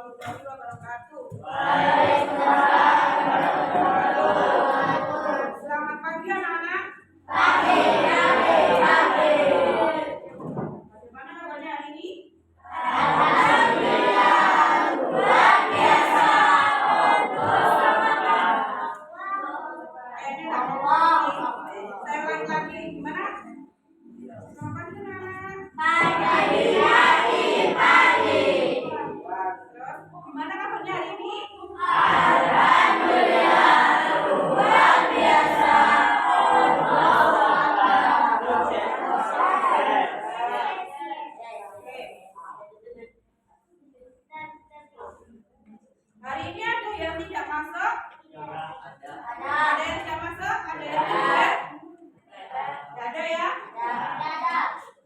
warahmatullahi wabarakatuh. Selamat pagi anak-anak. Pagi. Bagaimana kabarnya hari ini? Alhamdulillah luar biasa. Kayaknya nggak mau. Saya ulangi lagi. Gimana? Selamat pagi anak-anak. Pagi. Terus gimana kabarnya hari ini? Alhamdulillah luar biasa. Hari ini ada yang tidak masuk? Ada yang tidak masuk? Ada yang tidak? Tidak ada ya?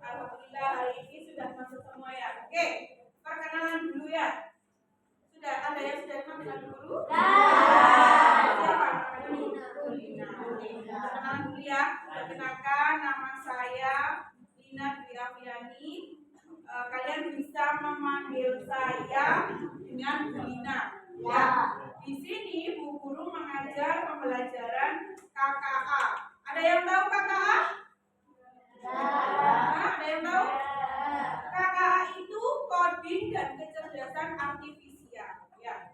Alhamdulillah hari ini sudah masuk semua ya. Oke, perkenalan dulu ya. Sudah ada yang sudah kenal dengan guru? Siapa? Perkenalan dulu ya. Perkenalkan, nama saya Lina Dwi Afiani. Kalian bisa memanggil saya dengan Bu Lina. Ya. Di sini Bu Guru mengajar pembelajaran KKA. Ada yang tahu KKA? Ada yang tahu? KKA itu coding dan kecerdasan artifisial. Ya.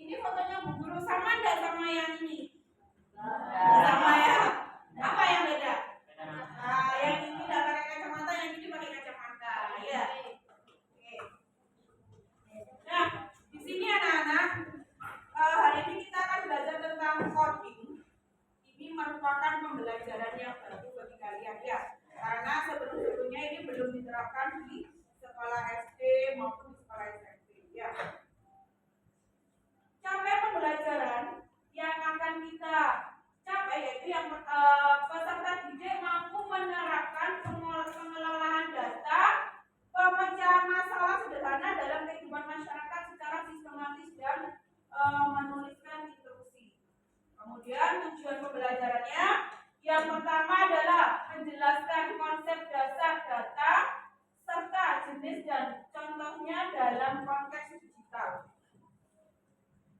Ini fotonya Bu Guru sama enggak sama yang ini? Sama ya. Apa yang beda? Nah, yang ini tidak pakai kacamata, yang ini pakai kacamata. Ya. Oke. Nah, di sini anak-anak, hari ini kita akan belajar tentang coding. Ini merupakan pembelajaran yang baru bagi kalian ya. Karena sebelum-sebelumnya ini belum diterapkan di sekolah SD maupun di sekolah SMP ya. Capaian pembelajaran yang akan kita capai yaitu yang peserta didik mampu menerapkan pengelolaan data, pemecahan masalah sederhana dalam kehidupan masyarakat secara sistematis dan menuliskan instruksi. Kemudian tujuan pembelajarannya yang pertama adalah menjelaskan konsep dasar data serta jenis dan contohnya dalam konteks digital.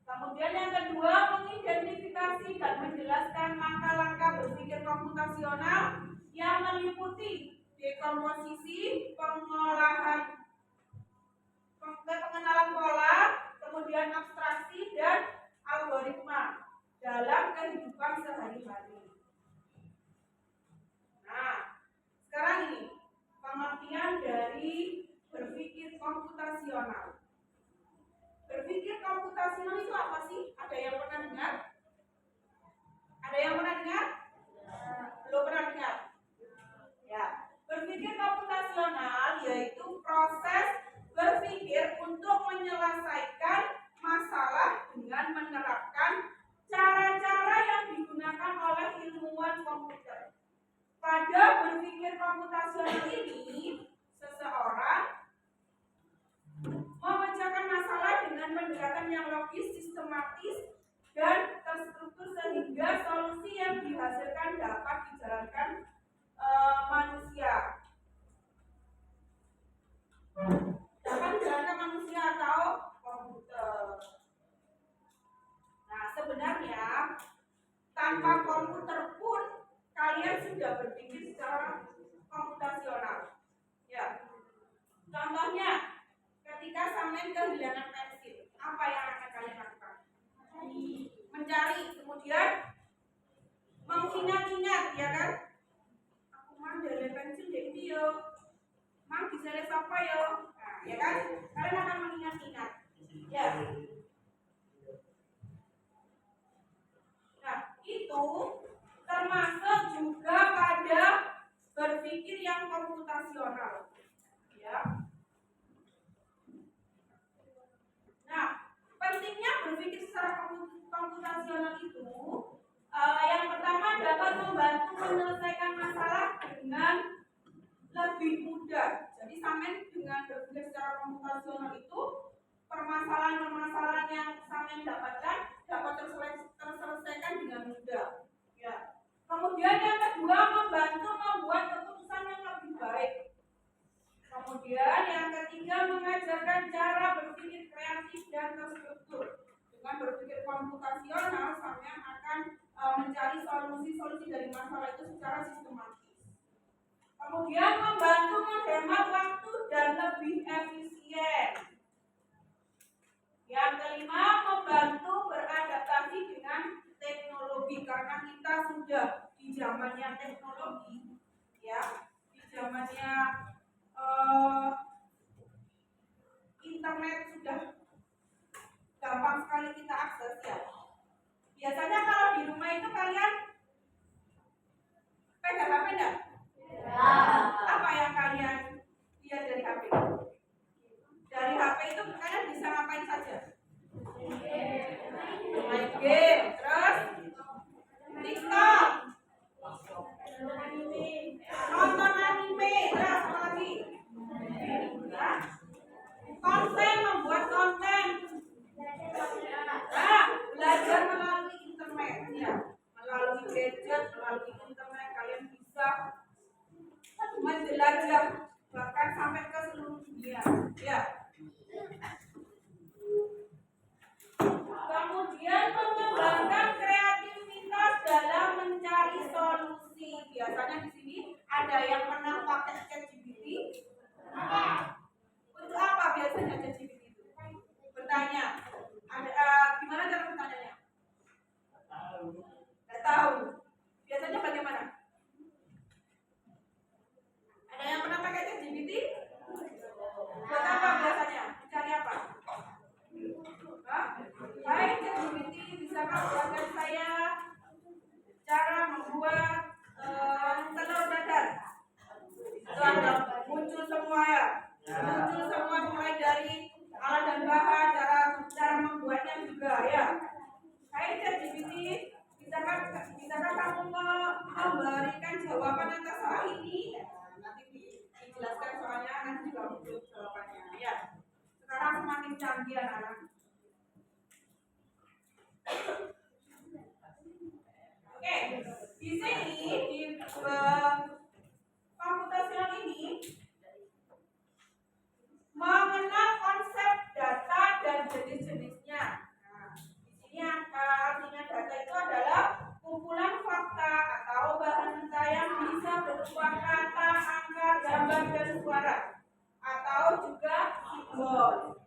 Kemudian yang kedua, mengidentifikasi dan menjelaskan langkah-langkah berpikir komputasional yang meliputi dekomposisi, pengenalan pola, kemudian abstraksi dan algoritma dalam kehidupan sehari-hari. Nah, sekarang ini pengertian dari berpikir komputasional. Berpikir komputasional itu apa sih? Ada yang pernah dengar? Ada yang pernah dengar? Belum pernah dengar? Ya, berpikir komputasional yaitu proses berpikir untuk menyelesaikan masalah dengan menerapkan cara-cara yang digunakan oleh ilmuwan komputer. Pada berpikir komputasional ini, seseorang memecahkan masalah dengan pendekatan yang logis, sistematis, dan terstruktur sehingga solusi yang dihasilkan dapat dijalankan manusia. Dapat dijalankan manusia atau komputer. Nah, sebenarnya tanpa komputer pun kalian sudah berpikir secara komputasional. Ya. Contohnya, ketika sampean kehilangan pensil, apa yang akan kalian lakukan? Mencari, kemudian mengingat-ingat, ya kan? Aku mang dari pensil dek yo, mang bisa apa yo? Nah, ya kan? Kalian akan mengingat-ingat. Ya. Nah, itu termasuk juga pada berpikir yang komputasional. Ya. Nah, pentingnya berpikir secara komputasional itu yang pertama dapat membantu menyelesaikan masalah dengan lebih mudah. Jadi sampean dengan berpikir secara komputasional itu permasalahan-permasalahan yang sampean dapatkan dapat terselesaikan dengan mudah. Ya. Kemudian yang kedua membantu membuat keputusan yang lebih baik. Kemudian yang ketiga mengajarkan cara berpikir komputasional, sampean akan mencari solusi-solusi dari masalah itu secara sistematis. Kemudian membantu menghemat waktu dan lebih efisien. Yang kelima, membantu beradaptasi dengan teknologi, karena kita sudah di zamannya teknologi, ya, di zamannya internet sudah gampang sekali kita akses, ya. Biasanya kalau di rumah itu kalian pegang HP enggak? Ya. Apa yang kalian lihat dari HP? Dari HP itu kalian bisa ngapain saja? Main game, terus TikTok, nonton anime, terus apa lagi? Konten, membuat konten. Nah, belajar melalui internet, ya, melalui gadget, melalui internet kalian bisa menjelajah bahkan sampai ke seluruh dunia, ya. Kemudian mengembangkan kreativitas dalam mencari solusi. Biasanya di sini ada yang pernah pakai ChatGPT. Untuk apa biasanya ChatGPT itu? Bertanya. Gimana cara bertanya? Tidak tahu. Biasanya bagaimana? Ada yang pernah pakai ChatGPT? Buat apa biasanya? Mencari apa? Hai ChatGPT, bisakah buatkan saya cara membuat telur dadar? Itu ada muncul semua, ya. Muncul semua mulai dari alat dan bahan, cara membuatnya juga, ya. Hai ChatGPT, bisakah kamu memberikan jawaban atas soal ini? Nanti dijelaskan soalnya, nanti juga muncul jawabannya, ya. Sekarang semakin canggih anak-anak. Oke, di sini di komputasional ini mengenal konsep data dan jenis-jenisnya. Nah, di sini artinya data itu adalah kumpulan fakta atau bahan mentah yang bisa berupa kata, angka, gambar, dan suara, atau juga simbol.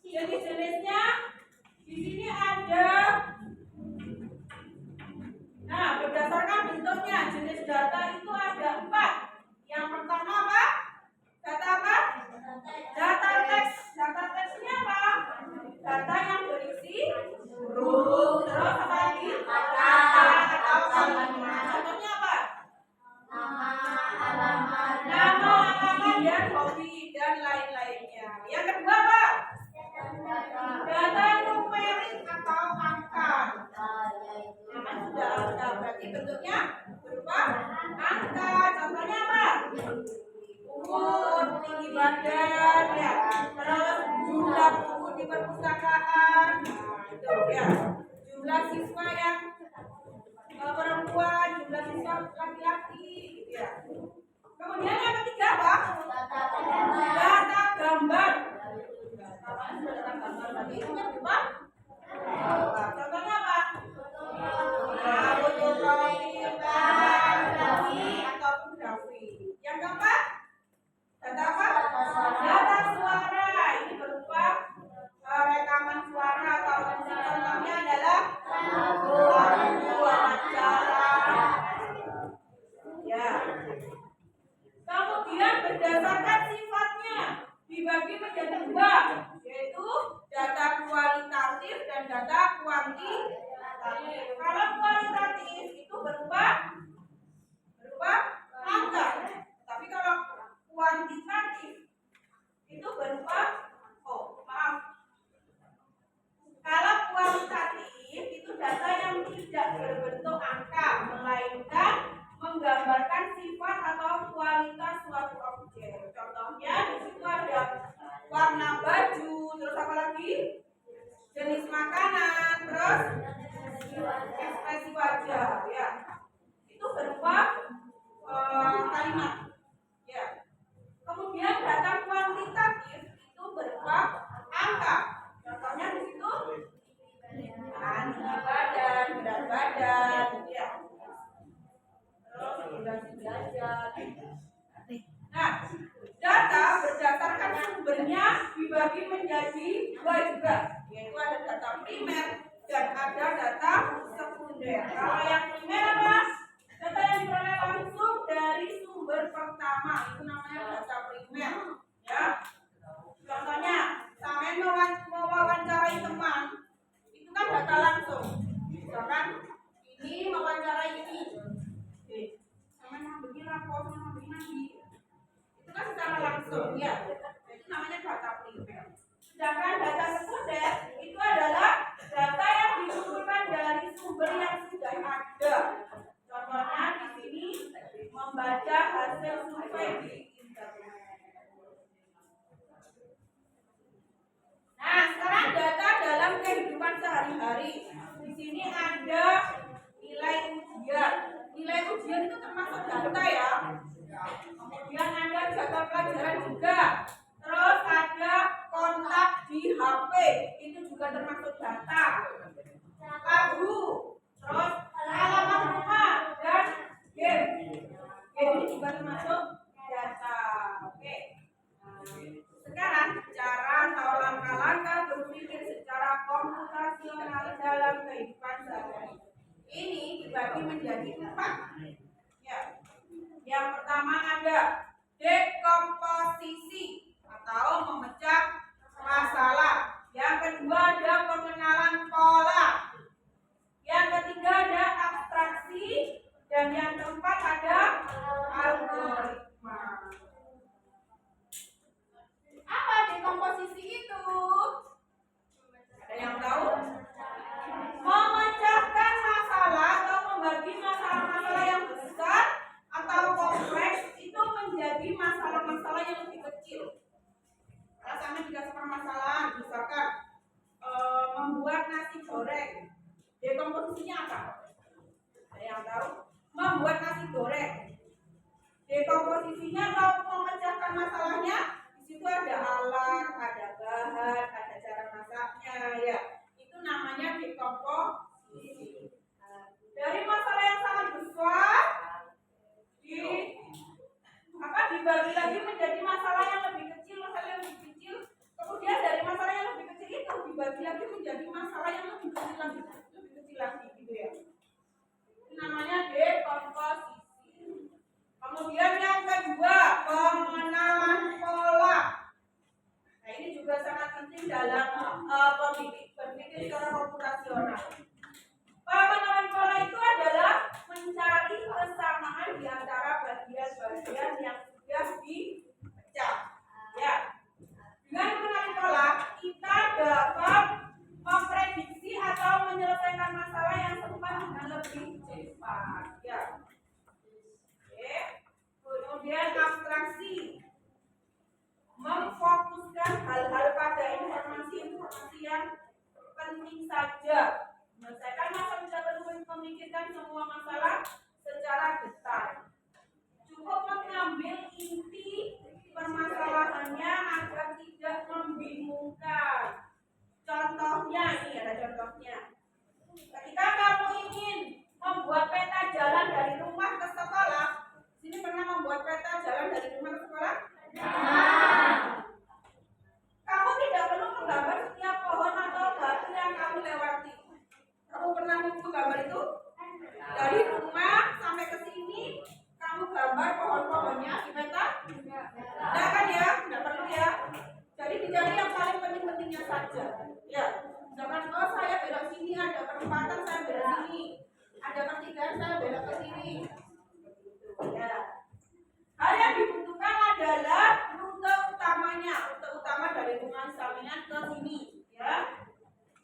Jenis-jenisnya di sini ada. Nah, berdasarkan bentuknya, jenis data itu ada 4. Yang pertama apa? Data apa? Data teks. Data teksnya apa? Data yang berisi huruf. Terus apa lagi? Kata atau kalimat. Contohnya apa? Nama, alamat, dan hobi, dan lain-lainnya. Yang kedua apa? Data numerik atau angka. Sudah ada, berarti bentuknya berupa angka. Contohnya apa? Umur, tinggi badan, ya. Terus jumlah buku di perpustakaan, itu, ya. Jumlah siswa yang perempuan, jumlah siswa laki-laki, gitu, ya. Kemudian yang ketiga apa? Data gambar. Data gambar, berarti itu kan berupa. Contohnya apa? Fotografi, ataupun grafik. Yang keempat, data apa? Data suara. Ini berupa rekaman suara atau contohnya adalah wawancara. Ya. Kemudian berdasarkan sifatnya dibagi menjadi 2, yaitu data kualitatif dan data kuantitatif. Kalau kualitatif itu berupa angka, tapi kalau kuantitatif itu berupa kalau kualitatif itu data yang tidak berbentuk angka, melainkan menggambarkan sifat atau kualitas suatu objek. Contohnya di situ ada warna baju, terus apa lagi? Jenis makanan, terus ekspresi wajah, ya. Itu berupa kalimat, ya. Kemudian data kuantitatif itu berupa angka. Contohnya di situ. Nah, datanya dibagi menjadi dua juga, yaitu ada data primer dan ada data sekunder. Kalau yang primer apa? Data yang diperoleh langsung dari sumber pertama, itu namanya data primer. Ya, contohnya, sampai mewawancarai teman, itu kan data langsung. Misalkan ini mewawancarai ini, sampai begini lapor, sama begini, itu kan secara langsung, ya. Itu namanya data primer. Sedangkan data sekunder itu adalah data yang dikumpulkan dari sumber yang sudah ada. Contohnya di sini membaca hasil survei di internet. Nah, sekarang data dalam kehidupan sehari-hari. Di sini ada nilai ujian. Nilai ujian itu termasuk data ya. Kemudian ada jadwal pelajaran juga. Terus ada kontak di HP, itu juga termasuk data. Lagu, terus halaman rumah dan game. Game ini juga termasuk data. Oke. Sekarang cara atau langkah-langkah berpikir secara komputasional dalam kehidupan sehari-hari. Ini dibagi menjadi 4. Ya. Yang pertama ada dekomposisi atau memecah masalah. Yang kedua ada pengenalan pola. Yang ketiga ada abstraksi dan yang keempat ada algoritma. Apa dekomposisi itu? Ada yang tahu? Memecahkan masalah atau membagi masalah-masalah yang besar atau kompleks itu menjadi masalah-masalah yang lebih kecil. Rasanya dikasih permasalahan, misalkan membuat nasi goreng. Dekomposisinya apa? Ada yang tahu? Membuat nasi goreng. Dekomposisinya kalau memecahkan masalahnya, di situ ada alat, ada bahan, ada cara masaknya, ya. Itu namanya dekomposisi. Dari masalah yang sangat besar dibagi lagi menjadi masalah yang lebih kecil, masalah yang lebih kecil. Kemudian dari masalah yang lebih kecil itu dibagi lagi menjadi masalah yang lebih kecil lagi, gitu ya. Ini namanya dekomposisi. Kemudian yang kedua, pengenalan pola. Nah, ini juga sangat penting dalam berpikir secara komputasional. Pengenalan pola itu adalah mencari kesamaan di antara bagian-bagian yang sudah dipecah. Ya. Dengan mengenali pola, kita dapat memprediksi atau menyelesaikan masalah yang serupa dengan lebih cepat. Ya. Oke. Kemudian abstraksi, memfokuskan hal-hal pada informasi-informasi yang penting saja. Menyelesaikan masalah tidak perlu memikirkan semua masalah secara detail. Cukup mengambil inti permasalahannya agar tidak membingungkan. Contohnya, ini ada contohnya. Ketika kamu ingin membuat peta jalan dari rumah ke sekolah, sini pernah membuat peta jalan dari rumah ke sekolah? Kamu tidak perlu menggambar setiap pohon atau batu yang kamu lewati. Kamu pernah menggambar itu? Dari rumah sampai ke sini, kamu gambar pohon-pohonnya di peta? Tidak kan ya? Tidak perlu ya. Jadi dicari yang paling penting-pentingnya saja. Ya. Jangan saya belok sini, ada perempatan saya belok sini, ada pertigaan saya belok ke sini. Ya. Hal yang dibutuhkan adalah rute utamanya, rute utama dari rumah Samian ke sini. Ya.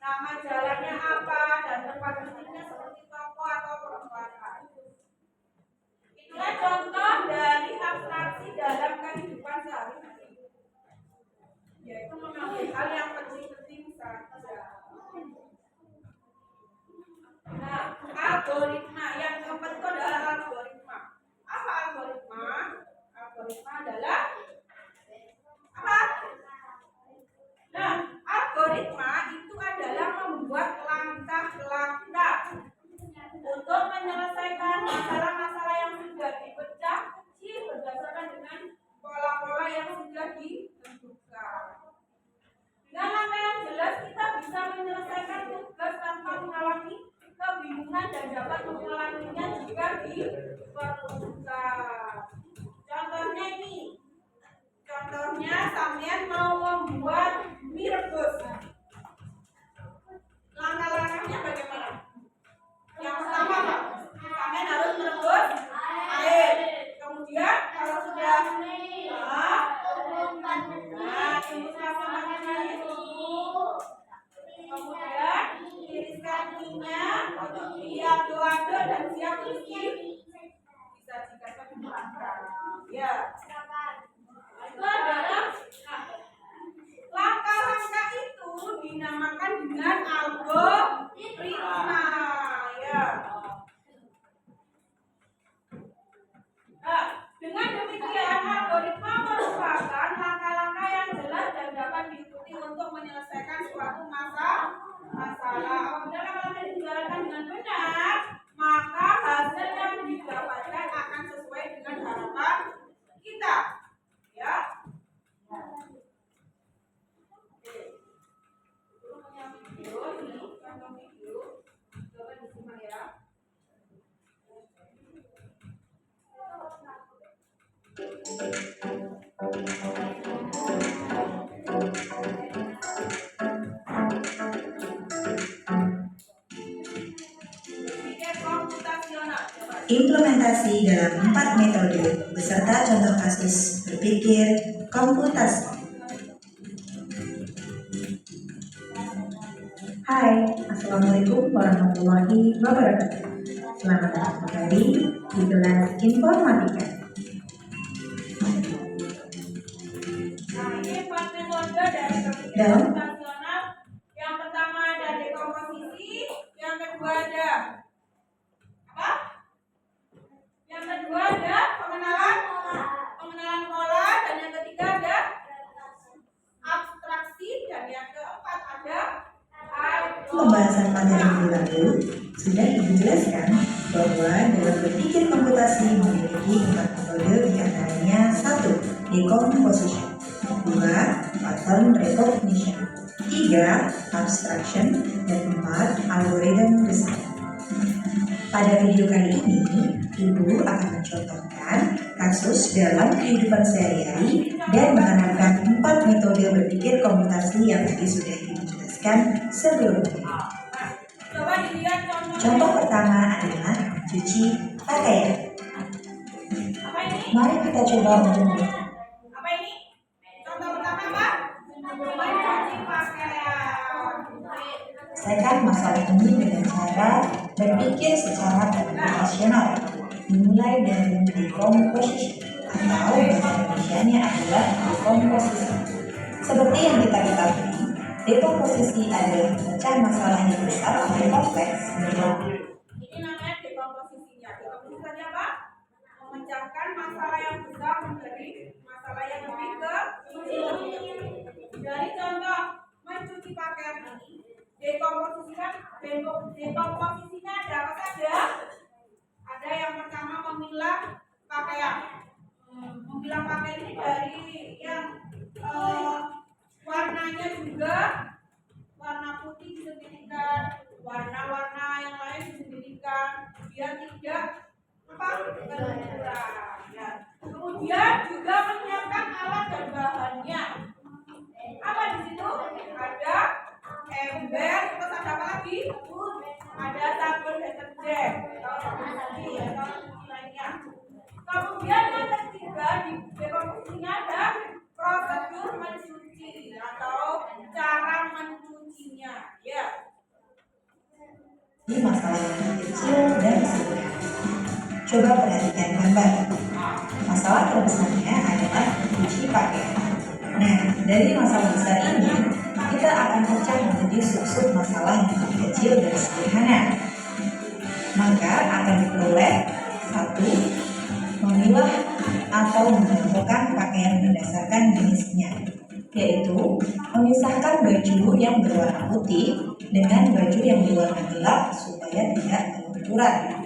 Nama jalannya apa dan tempat duduknya seperti toko atau perempatan. Itulah contoh dari abstraksi dalam kehidupan sehari-hari, yaitu mengambil hal yang penting-penting saja. Nah, algoritma yang keempat itu adalah algoritma. Apa algoritma? Algoritma adalah apa? Nah, algoritma itu adalah membuat langkah-langkah untuk menyelesaikan masalah-masalah yang sudah dipecah kecil berdasarkan dengan pola-pola yang sudah ditentukan. dinamakan dengan algoritma. Ya. Nah, dengan demikian algoritma merupakan langkah-langkah yang jelas dan dapat diikuti untuk menyelesaikan suatu masalah. Apabila langkah-langkah dijalankan dengan benar, maka hasil yang didapatkan akan sesuai dengan harapan kita. Ya. Implementasi dalam 4 metode beserta contoh kasus berpikir komputasi. Hai, Assalamualaikum warahmatullahi wabarakatuh. Selamat datang kembali di kelas informatika. Ini 4 metode dari berpikir Dalam komputasional. Yang pertama ada dekomposisi, yang kedua ada apa? Yang kedua ada pengenalan pola, dan yang ketiga ada abstraksi, dan yang keempat ada pembahasan materi minggu lalu sudah dijelaskan bahwa dalam berpikir komputasi memiliki 4 metode, diantaranya 1. Decomposition, 2. Pattern recognition, 3. Abstraction, dan 4. Algorithm design. Pada video kali ini, Ibu akan mencontohkan kasus dalam kehidupan sehari-hari dan menerapkan 4 metode berpikir komputasi yang tadi sudah dijelaskan sebelumnya. Coba dilihat Contoh pertama adalah cuci pakaian. apa ini? Mari kita coba menjemur. Apa ini? Contoh pertama apa? Mencuci pakaian. Selesaikan masalah ini dengan cara berpikir secara komputasional, dimulai dari decomposition atau bahasa Indonesianya adalah dekomposisi. Seperti yang kita ketahui, dekomposisi adalah memecah masalah yang besar atau kompleks menjadi. Ini namanya dekomposisinya. Dekomposisi tadi apa? Memecahkan masalah yang besar menjadi masalah yang lebih kecil. Dari contoh mencuci pakaian ini, dekomposisinya ada apa saja? Ada yang pertama memilah pakaian. Memilah pakaian ini dari yang warnanya juga warna putih disendirikan, warna-warna yang lain disendirikan biar tidak berkurang. Ya. Kemudian juga menyiapkan alat dan bahannya. Apa di situ? Ada ember, terus ada apa lagi? Ada sabun deterjen atau sabun cuci atau cuci lainnya. Kemudian yang ketiga di dekomposisinya ada prosedur mencuci atau cara mencucinya. Ya. Ini masalah yang kecil dan sederhana. Coba perhatikan gambar. Masalah terbesarnya adalah cuci pakaian. Nah, dari masalah besar ini, kita akan pecah menjadi sub-sub masalah yang lebih kecil dan sederhana. Maka akan diperoleh 1. Memilah atau menentukan pakaian berdasarkan jenisnya, yaitu memisahkan baju yang berwarna putih dengan baju yang berwarna gelap supaya tidak benturan,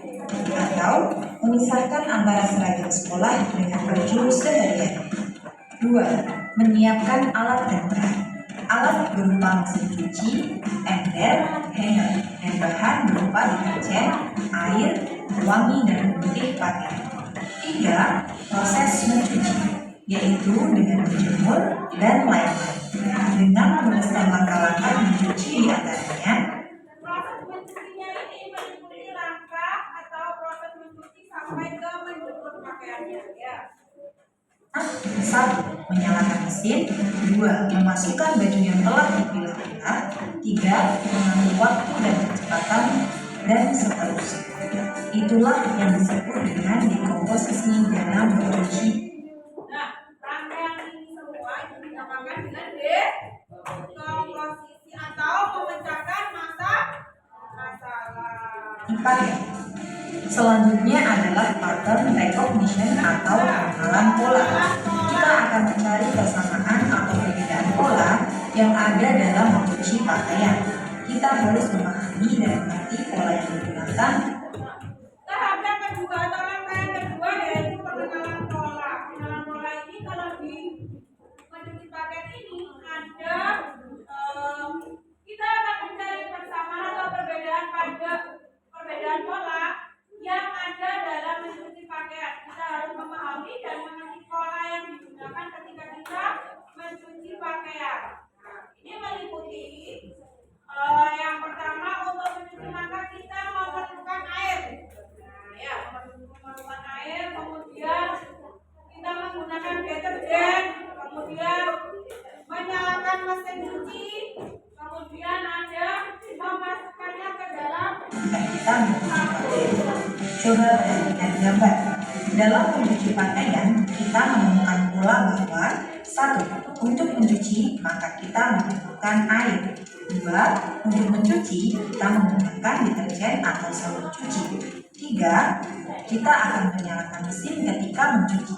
atau memisahkan antara seragam sekolah dengan baju sehari-hari. 2. Menyiapkan alat dan bahan. Alat berupa mesin cuci, ember, hanger, dan bahan berupa deterjen, air, pewangi, dan pemutih pakaian. 3. Proses mencuci, yaitu dengan menjemur dan lain-lain. Dengan menuliskan langkah-langkah mencuci di antaranya. Proses mencucinya ini meliputi langkah atau proses mencuci sampai ke menjemur pakaiannya. Ya. 1. Menyalakan mesin. 2. Memasukkan baju yang telah dipilah-pilah. 3. Mengatur waktu dan kecepatan, dan seterusnya. Itulah yang disebut dengan dekomposisi dalam mencuci. Nah, rangkaian ini semua itu dinamakan dengan dekomposisi atau dipakai. Selanjutnya adalah pattern recognition atau pengenalan pola. Kita akan mencari kesamaan atau perbedaan pola yang ada dalam mencuci pakaian. Kita harus memahami dan mengerti pola yang digunakan. Tahap yang kedua atau langkah yang kedua yaitu pengenalan pola. Pengenalan pola ini kalau di mencuci pakaian ini ada kita akan mencari persamaan atau perbedaan pada perbedaan pola yang ada dalam mencuci pakaian. Kita harus memahami dan mengerti pola yang digunakan ketika kita mencuci pakaian. Nah, ini meliputi yang pertama untuk mencuci maka kita memerlukan air. Nah, ya, memerlukan air, kemudian kita menggunakan deterjen, kemudian menyalakan mesin cuci, kemudian ada memasukkannya ke dalam Kita mencuci pakaian. Coba perhatikan gambar. Dalam mencuci pakaian, kita menemukan pola bahwa 1. Untuk mencuci, maka kita membutuhkan air. 2. Untuk mencuci, kita menggunakan deterjen atau sabun cuci. 3. Kita akan menyalakan mesin ketika mencuci.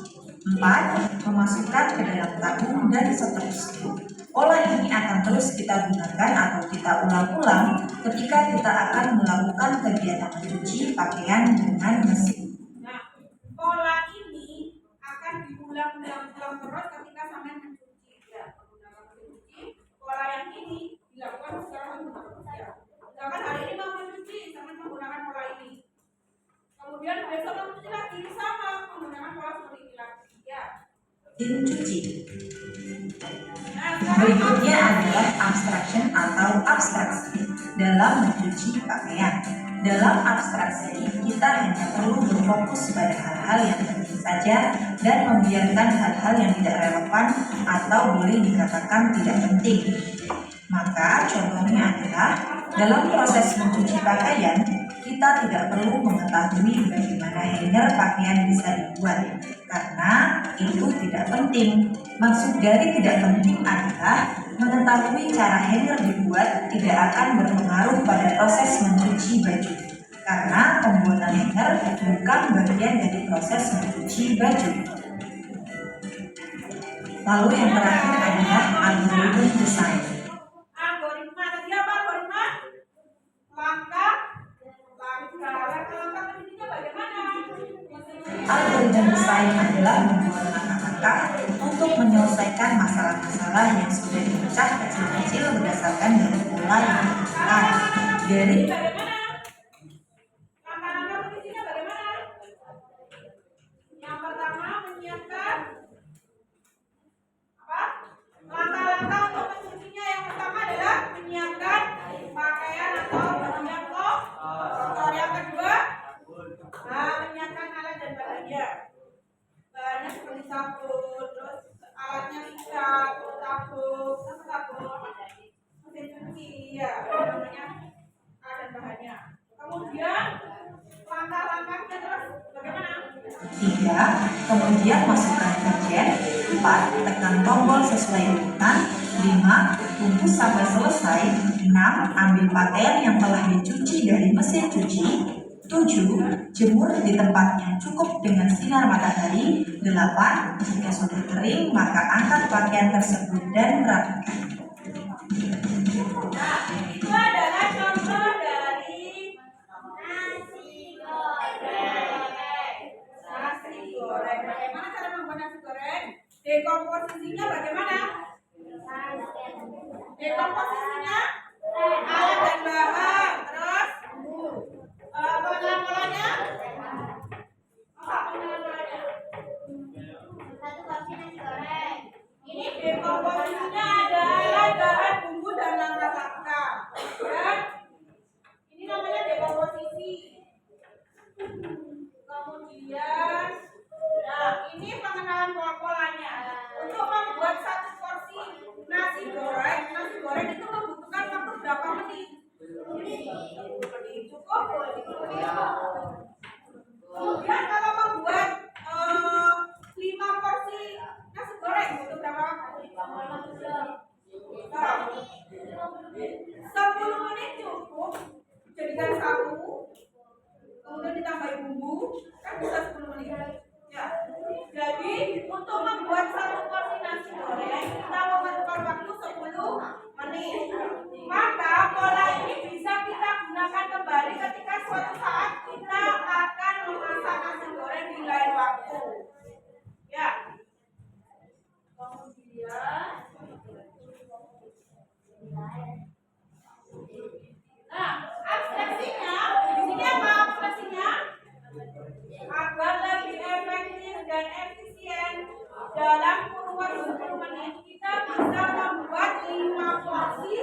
4. Memasukkan ke dalam tabung dan seterusnya. Pola ini akan terus kita gunakan atau kita ulang-ulang ketika kita akan melakukan kegiatan mencuci pakaian dengan mesin. Nah, pola ini akan diulang-ulang terus ketika sampai mencuci. Ya, menggunakan mesin cuci. Pola yang ini dilakukan secara terus. Ya. Misalkan hari ini mau mencuci, sama menggunakan pola ini. Kemudian besok mencuci lagi sama menggunakan pola seperti ini lagi. Ya. Mencuci. Nah, Berikutnya adalah abstraction atau abstraksi dalam mencuci pakaian. Dalam abstraksi, kita hanya perlu berfokus pada hal-hal yang penting saja dan membiarkan hal-hal yang tidak relevan atau boleh dikatakan tidak penting. Maka contohnya adalah dalam proses mencuci pakaian, kita tidak perlu mengetahui bagaimana hanger pakaian bisa dibuat karena itu tidak penting. Maksud dari tidak penting adalah mengetahui cara hanger dibuat tidak akan berpengaruh pada proses mencuci baju karena pembuatan hanger bukan bagian dari proses mencuci baju. Lalu yang terakhir adalah algorithm design. Algoritma tadi apa algoritma? Langkah pencucinya bagaimana? Algorithm design adalah membuat langkah-langkah untuk menyelesaikan masalah-masalah yang sudah dipecah kecil-kecil berdasarkan dari pola yang ditentukan. Dari Bagaimana? Langkah-langkah pencucinya bagaimana? Yang pertama menyiapkan apa? Langkah-langkah untuk mencucinya yang pertama adalah menyiapkan pakaian atau bagian kotor. Yang kedua, menyiapkan alat dan bahannya. Bahannya seperti sabun, terus alatnya bisa sabun, mesin cuci, ya, namanya alat dan bahannya. Kemudian langkah-langkahnya terus bagaimana? 3. Kemudian masukkan deterjen. 4. Tekan tombol sesuai urutan. 5. Tunggu sampai selesai. 6. Ambil pakaian yang telah dicuci dari mesin cuci. 7. Jemur di tempat yang cukup dengan sinar matahari. 8. Jika sudah kering, maka angkat pakaian tersebut dan rapikan. Nah, itu adalah contoh dari nasi goreng. Nasi goreng. Bagaimana cara membuat nasi goreng? Dekomposisinya bagaimana? Dekomposisinya alat dan bahan. Terus pengenalan polanya? Apa pengenalan polanya? Ini dekomposisinya adalah bahan bumbu dan langkah-langkah. Dan ini namanya dekomposisi. Kemudian, nah ini pengenalan pola-polanya. Untuk membuat satu porsi nasi goreng itu membutuhkan waktu berapa menit? Nah, abstraksinya, di sini apa abstraksinya? Agar lebih efektif dan efisien dalam kurun 10 menit kita bisa membuat 5 porsi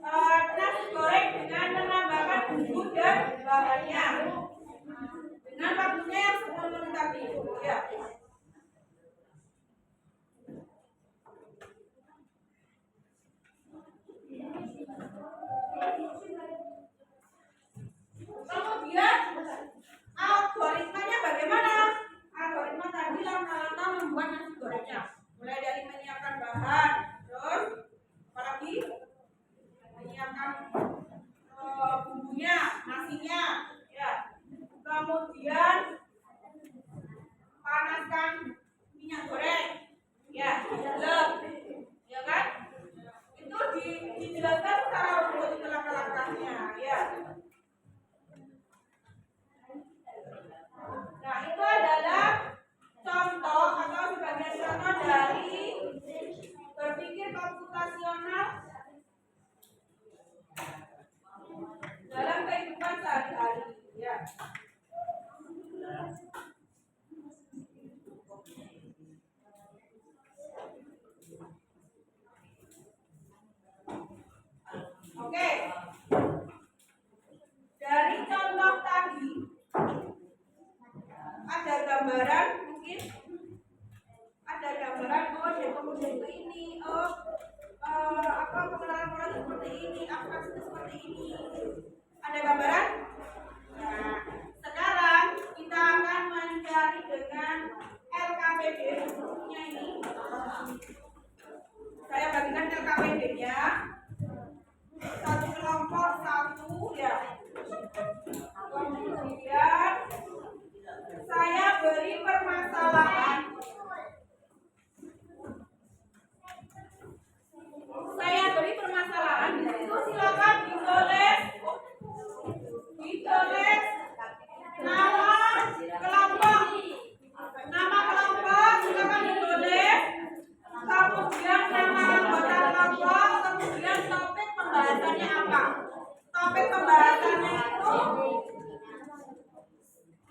nasi goreng dengan menambahkan bumbu dan bahannya dengan waktunya yang 10 menit tadi ya. Kemudian algoritmanya bagaimana? Algoritma tadi langkah-langkah membuat nasi gorengnya, mulai dari menyiapkan bahan, terus apalagi menyiapkan bumbunya, nasinya, ya. Kemudian panaskan minyak goreng, ya, dilem, ya kan? Itu dijelaskan secara runtut itu langkah-langkahnya, ya. Nah, itu adalah contoh atau sebagian contoh dari berpikir komputasional dalam kehidupan sehari-hari. Ya. Oke. Dari contoh tadi ada gambaran, mungkin ada gambaran kemudian itu ini, apa pengenalan seperti ini, abstraksi seperti ini. Ada gambaran? Nah, sekarang kita akan mencari dengan LKPD bukunya ini. Saya bagikan LKPD-nya. Satu kelompok satu ya. Kemudian saya beri permasalahan. Saya beri permasalahan di situ, silakan ditulis nama kelompok silakan ditulis, kemudian nama anggota kelompok, kemudian topik pembahasannya apa. Topik pembahasannya itu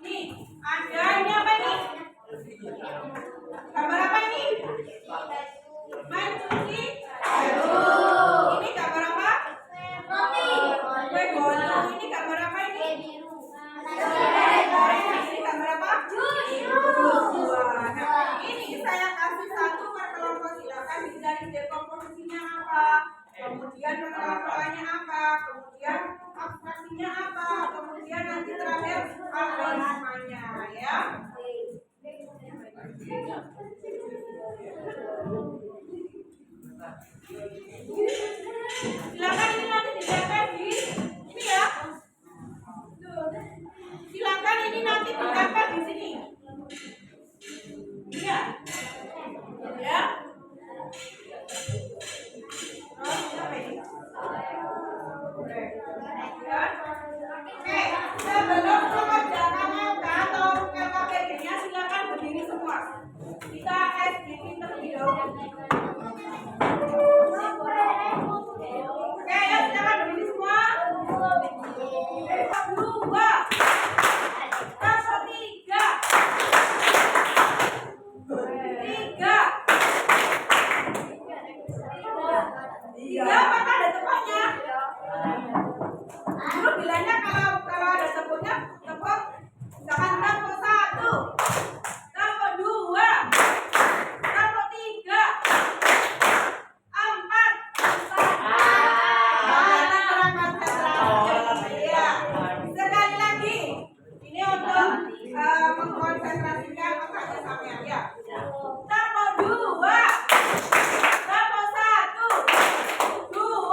nih, ada ini apa ini? Gambar apa ini? Main cuci. Ini gambar apa? Kue bolu. Ini gambar apa ini? Ini gambar apa? Nah, ini saya kasih satu per kelompok, silakan dicari dekomposisinya apa, kemudian pengelompokannya apa, kemudian abstraksinya apa, kemudian nanti terakhir algoritmanya ya. Silakan ini nanti ditempel di ini ya. Silakan ini nanti ditempel di sini. Iya. Ya. Oke, sebelum mengerjakan angka atau LKPD-nya silakan berdiri semua. Kita SDT terlebih dahulu. Oke, ya silakan berdiri semua. 2, tambah 3, 3 apakah ada tepatnya? Dulu bilangnya kalau ada tepuknya, tepuk jangan tambah 1, tambah 2, tambah 3, 4. Ya. Sekali lagi, ini untuk mengkonsentrasikan otaknya sampean ya. Tambah 2, tambah 1, 2.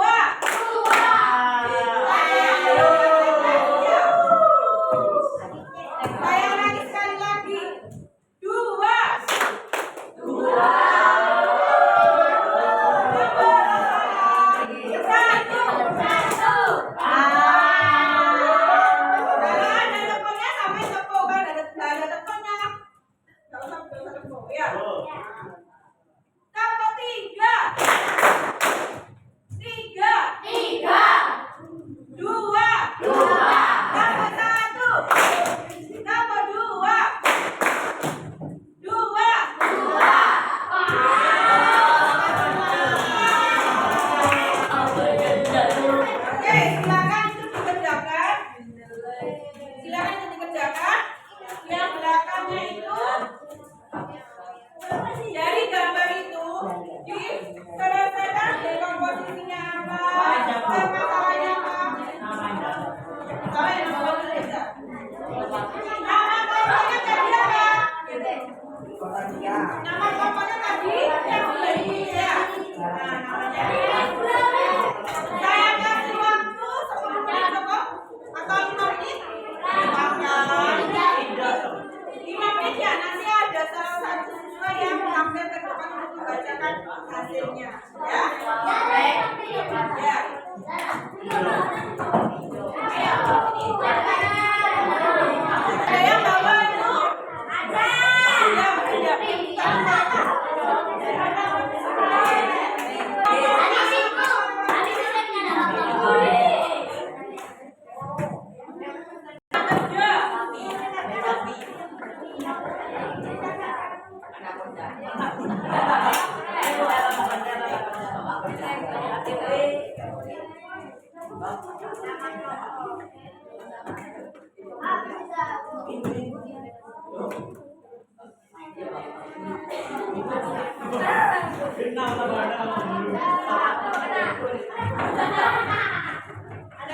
Ada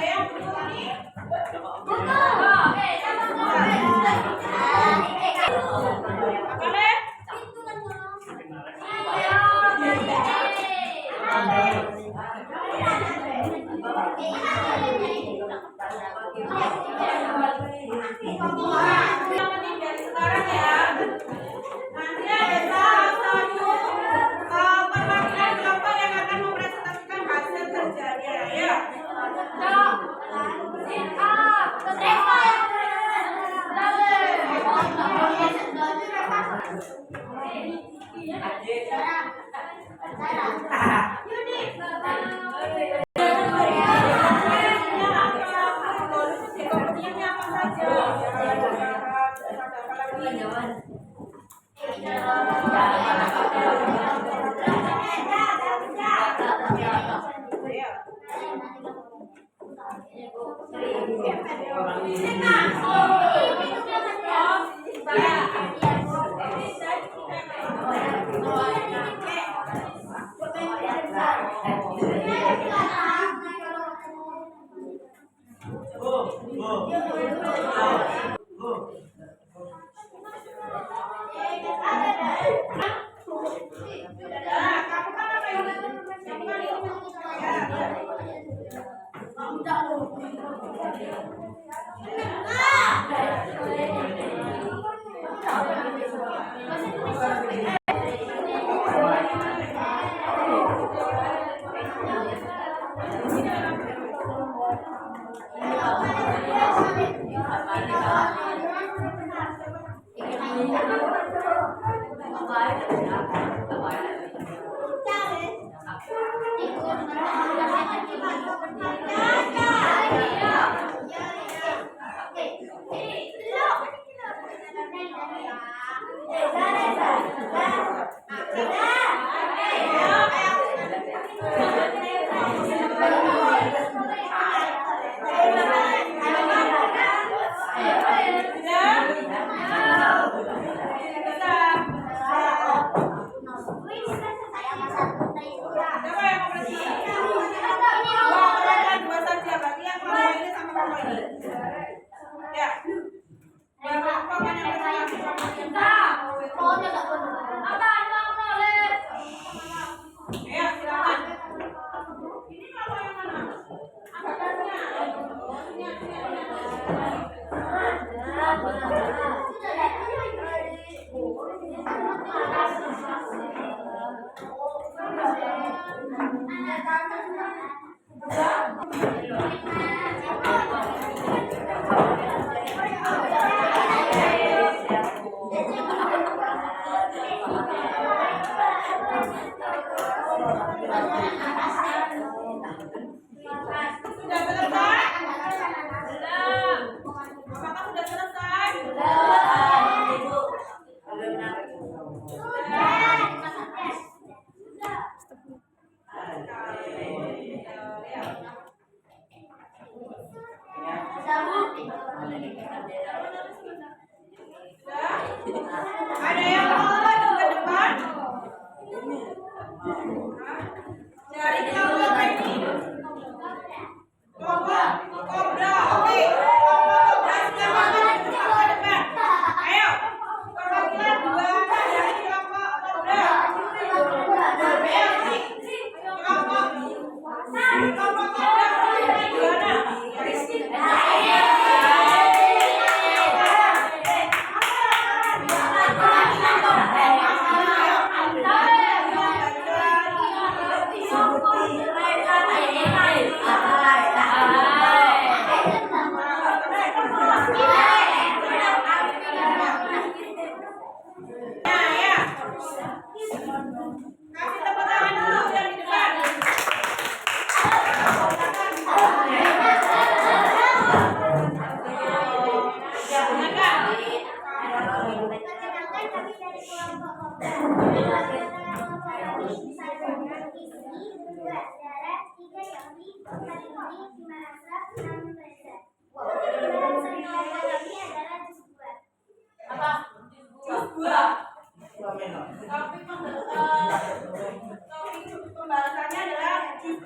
yang betul nih? Apa Le? Nemenin dari sekarang ya. Nanti ada salah satu perwakilan kelompok yang akan mempresentasikan hasil kerjanya ya. Kompetensinya apa saja?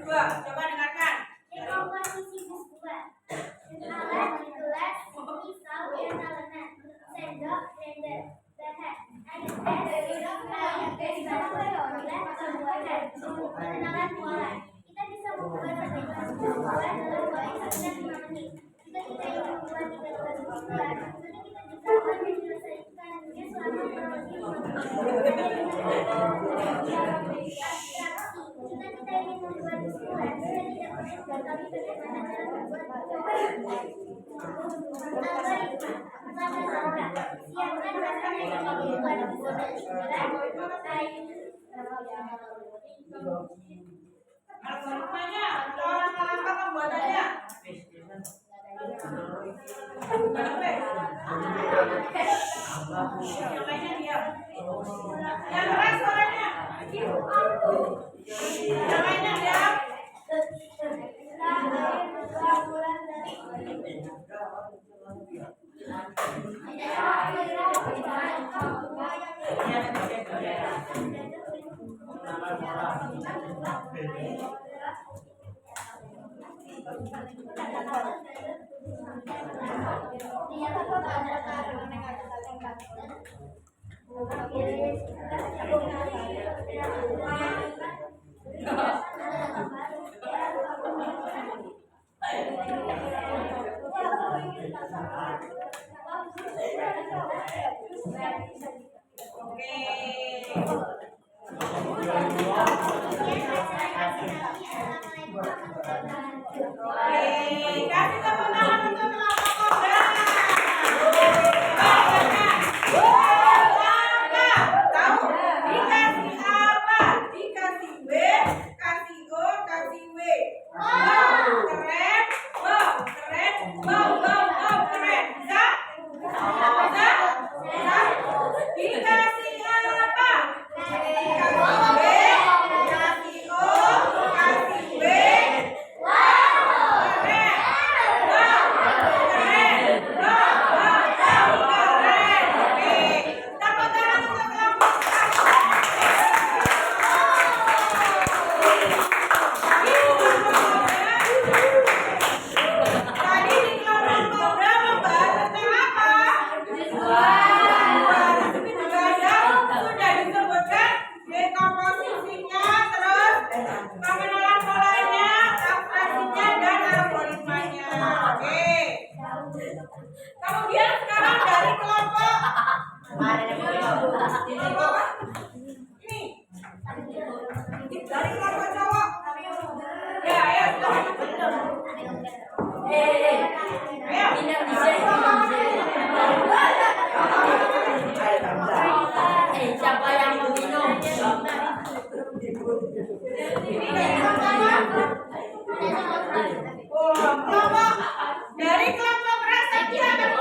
Dua, coba dengarkan. Di komposisi bus 2, alat gelas, pisau, dan talenan, sendok, blender, bahan, air es, pembuatan, pengenalan pola. Kita bisa membuat sampai gelas bus 2 dalam waktu 5 menit. Jika kita ingin membuat 3 gelas bus 2, maka kita bisa akan menyelesaikannya selama kurang lebih 5 menit. Abstraksi. Jika kita ingin membuat bus 2, kita tidak perlu mengetahui bagaimana cara membuat algoritma. Langkah-langkah. Siapkan bahan yang ingin dibuat bus 9, kayu. Algoritmanya atau langkah-langkah pembuatannya? Yang lainnya diam. Yang keras suaranya. Yang lainnya diam. Kasih tepuk tangan untuk kelompok kobra. Tahu? Dikasih apa? Dikasih W, kasih O, kasih W. Wow, keren. Wow, keren. Wow, keren. Bisa? Bisa? Bisa? Dikasih apa? Dikasih W, kasih O, kasih W. Pengenalan polanya, abstraksinya, dan algoritmanya. Oke. Kemudian sekarang dari kelompok ini, dari kelompok cowok. Ya, ayo. Siapa yang mau minum? Kelompok dari kelompok Prasetya akan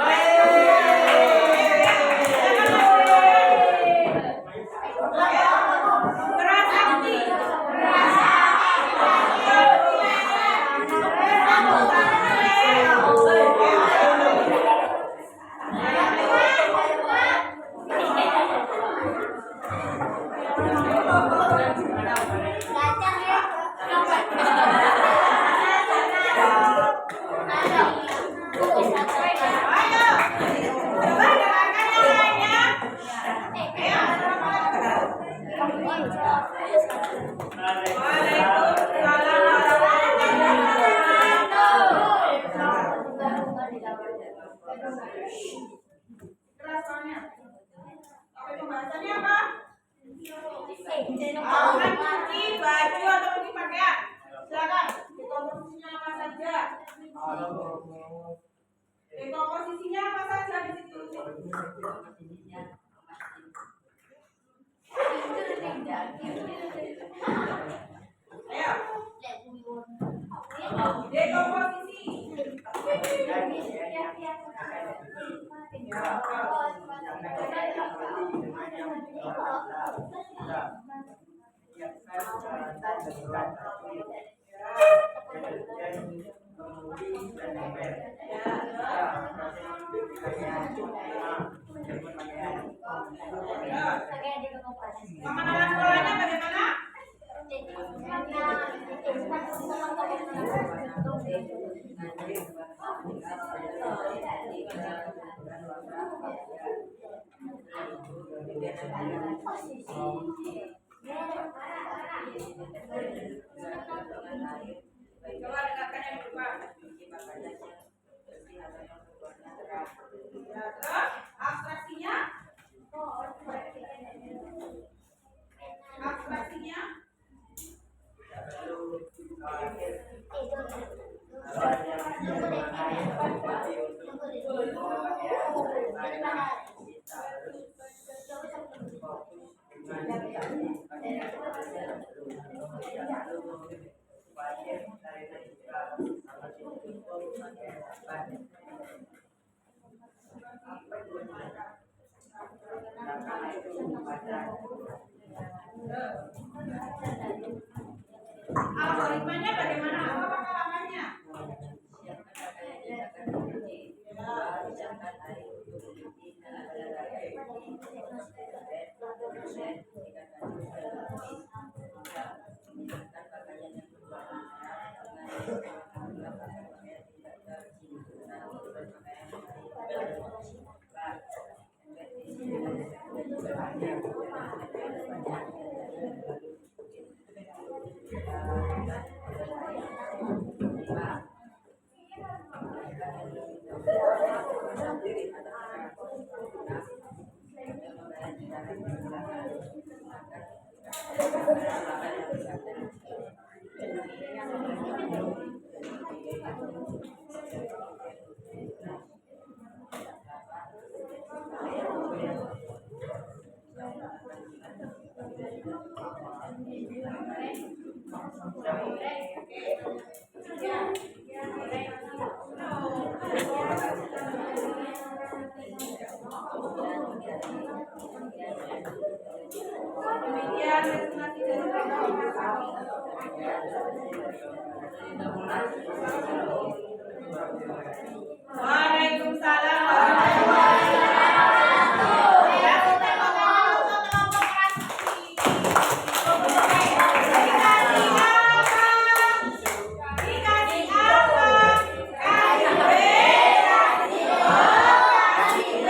pembahasannya apa? Mencuci baju atau mencuci pakaian. Silakan. Dekomposisinya apa saja? Dekomposisinya apa saja di situ? Ayo. Dekomposisi. Pengenalan polanya bagaimana? Coba dengarkan yang kedua. Ya, terus abstraksinya? Abstraksinya? Algoritmanya bagaimana? Apa pengalamannya? Demikian presentasi dari Waalaikumsalam warahmatullahi wabarakatuh. Ya, kita ngomong untuk kelompok praktisi. Dikasih apa? Kasih B, kasih O, kasih B.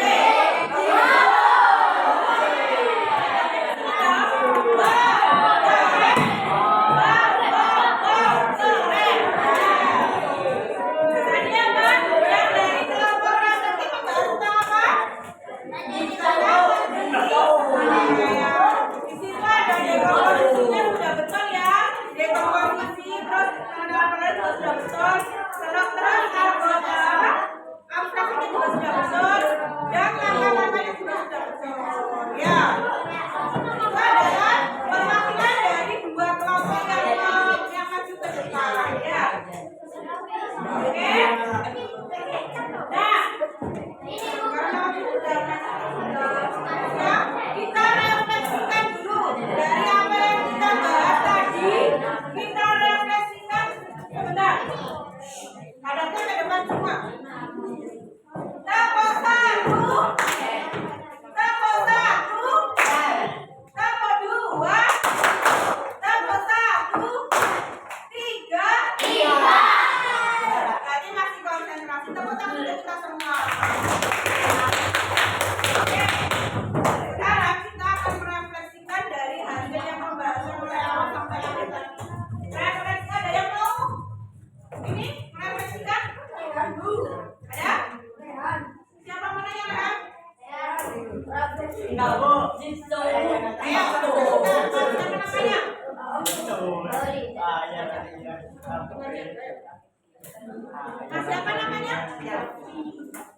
Nah, siapa namanya?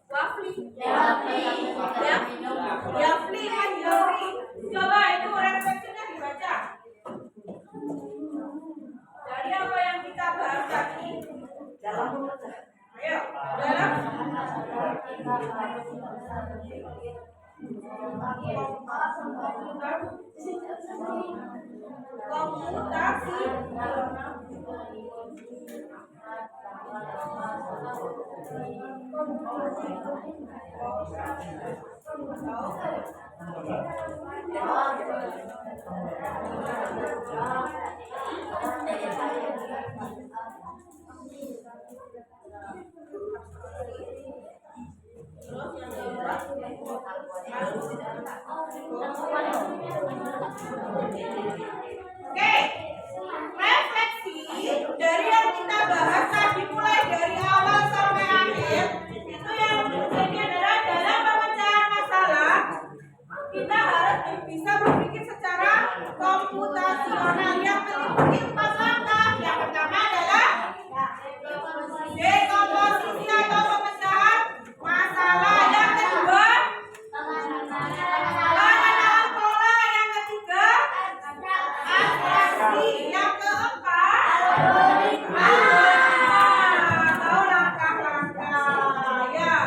Wafli. Yafli kan Yafli. Coba itu refleksinya dibaca. Dari apa yang kita bahas tadi? Ayo, dalam komputasi. Terus yang kedua Oke, refleksi dari yang kita bahas tadi mulai dari awal sampai akhir itu yang ini adalah dalam pemecahan masalah kita harus bisa berpikir secara komputasional yang meliputi 4 langkah. Yang pertama adalah dekomposisi atau pemecahan masalah. Yang kedua pengenalan pola. Yang ketiga abstraksi. Yang keempat atau langkah-langkah ya.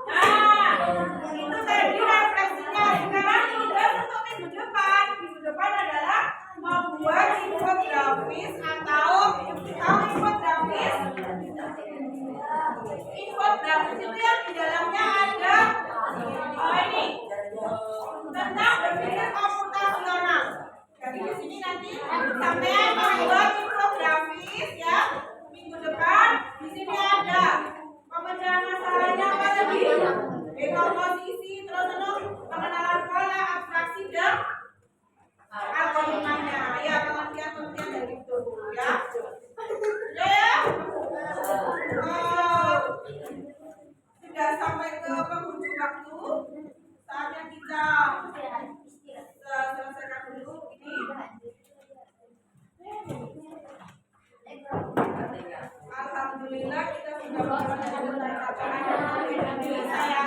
Nah, itu tadi refleksinya. Sekarang tugas untuk minggu depan. Minggu depan adalah membuat infografis atau infografis. Infografis itu yang di dalamnya ada ini tentang berpikir komputasional. Jadi di sini nanti sampai membuat infografis ya. Minggu depan di sini ada pemecahan masalahnya apa tadi? Dekomposisi, terus pengenalan pola, abstraksi dan algoritmanya. Ya, pengertian-pengertian dari itu ya. Sudah ya? Sudah sampai ke penghujung waktu. Saatnya kita selesaikan dulu ini. Alhamdulillah kita sudah melakukan Indonesia